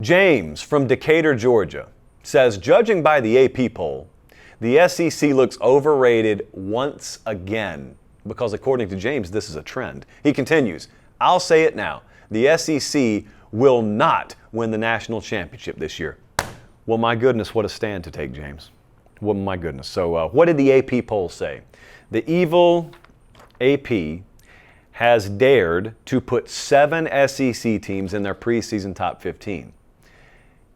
James from Decatur, Georgia says, judging by the AP poll, the SEC looks overrated once again because according to James, this is a trend. He continues, I'll say it now. The SEC will not win the national championship this year. Well, my goodness, what a stand to take, James. Well, my goodness. So what did the AP poll say? The evil AP has dared to put 7 SEC teams in their preseason top 15.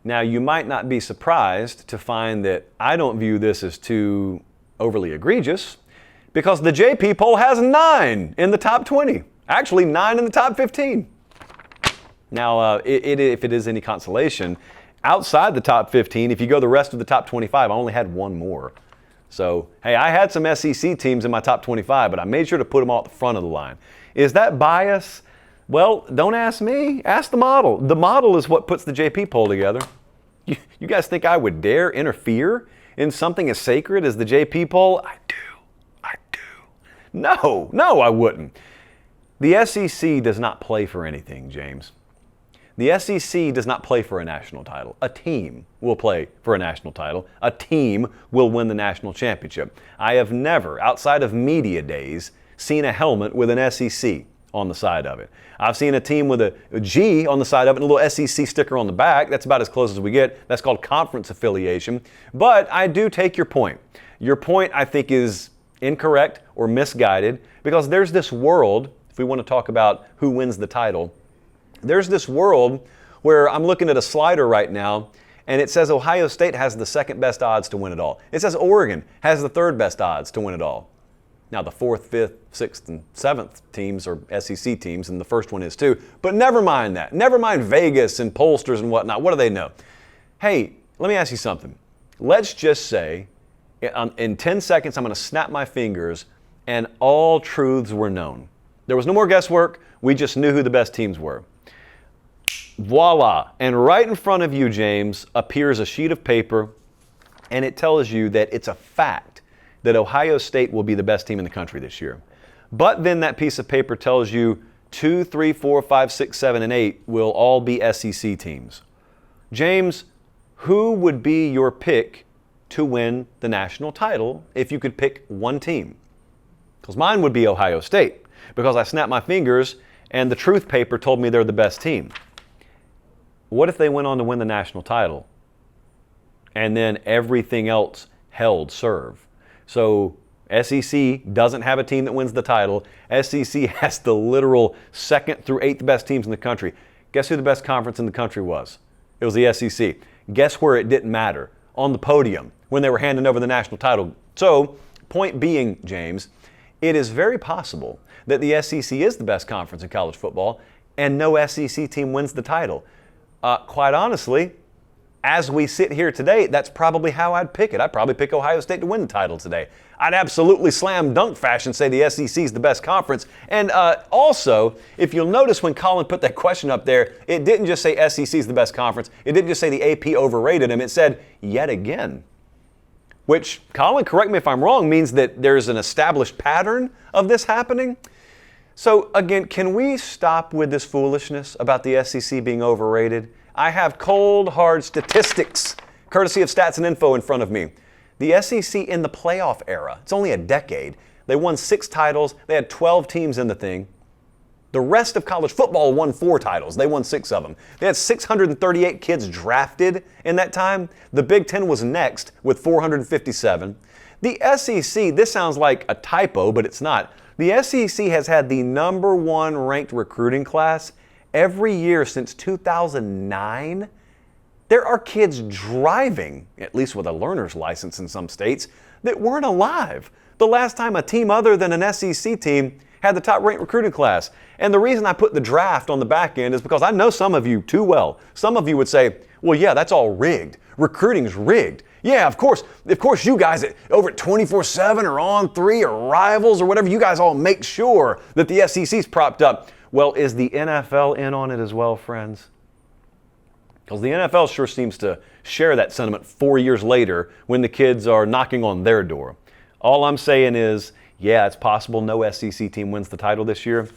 Now, you might not be surprised to find that I don't view this as too overly egregious because the JP poll has 9 in the top 20. Actually, 9 in the top 15. Now, if it is any consolation, outside the top 15, if you go the rest of the top 25, I only had 1 more. So, hey, I had some SEC teams in my top 25, but I made sure to put them all at the front of the line. Is that bias? Well, don't ask me. Ask the model. The model is what puts the JP poll together. You guys think I would dare interfere in something as sacred as the JP poll? I do. No, I wouldn't. The SEC does not play for anything, James. The SEC does not play for a national title. A team will play for a national title. A team will win the national championship. I have never, outside of media days, seen a helmet with an SEC on the side of it. I've seen a team with a G on the side of it and a little SEC sticker on the back. That's about as close as we get. That's called conference affiliation. But I do take your point. Your point, I think, is incorrect or misguided because there's this world, if we want to talk about who wins the title, there's this world where I'm looking at a slider right now and it says Ohio State has the second best odds to win it all. It says Oregon has the third best odds to win it all. Now, the 4th, 5th, 6th, and 7th teams are SEC teams, and the first one is too. But never mind that. Never mind Vegas and pollsters and whatnot. What do they know? Hey, let me ask you something. Let's just say in 10 seconds, I'm going to snap my fingers, and all truths were known. There was no more guesswork. We just knew who the best teams were. Voila. And right in front of you, James, appears a sheet of paper, and it tells you that it's a fact that Ohio State will be the best team in the country this year. But then that piece of paper tells you 2, 3, 4, 5, 6, 7, and 8 will all be SEC teams. James, who would be your pick to win the national title if you could pick one team? Because mine would be Ohio State, because I snapped my fingers and the truth paper told me they're the best team. What if they went on to win the national title and then everything else held serve? So SEC doesn't have a team that wins the title. SEC has the literal 2nd through 8th best teams in the country. Guess who the best conference in the country was? It was the SEC. Guess where it didn't matter? On the podium when they were handing over the national title. So, point being, James, it is very possible that the SEC is the best conference in college football and no SEC team wins the title. Quite honestly, as we sit here today, that's probably how I'd pick it. I'd probably pick Ohio State to win the title today. I'd absolutely slam dunk fashion say the SEC is the best conference. And also, if you'll notice when Colin put that question up there, it didn't just say SEC is the best conference. It didn't just say the AP overrated him. It said, yet again. Which, Colin, correct me if I'm wrong, means that there's an established pattern of this happening. So again, can we stop with this foolishness about the SEC being overrated? I have cold, hard statistics, courtesy of Stats and Info in front of me. The SEC in the playoff era, it's only a decade. They won 6 titles. They had 12 teams in the thing. The rest of college football won 4 titles. They won 6 of them. They had 638 kids drafted in that time. The Big Ten was next with 457. The SEC, this sounds like a typo, but it's not. The SEC has had the number 1 ranked recruiting class every year since 2009. There are kids driving, at least with a learner's license in some states, that weren't alive the last time a team other than an SEC team had the top-ranked recruiting class. And the reason I put the draft on the back end is because I know some of you too well. Some of you would say, well, yeah, that's all rigged. Recruiting's rigged. Yeah, of course you guys over at 24/7 or On3 or Rivals or whatever, you guys all make sure that the SEC's propped up. Well, is the NFL in on it as well, friends? Because the NFL sure seems to share that sentiment 4 years later when the kids are knocking on their door. All I'm saying is, yeah, it's possible no SEC team wins the title this year,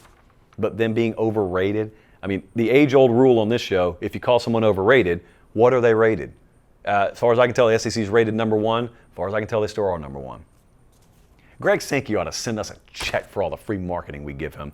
but them being overrated, I mean, the age-old rule on this show, if you call someone overrated, what are they rated? As far as I can tell, the SEC is rated number 1. As far as I can tell, they still are number 1. Greg Sankey ought to send us a check for all the free marketing we give him.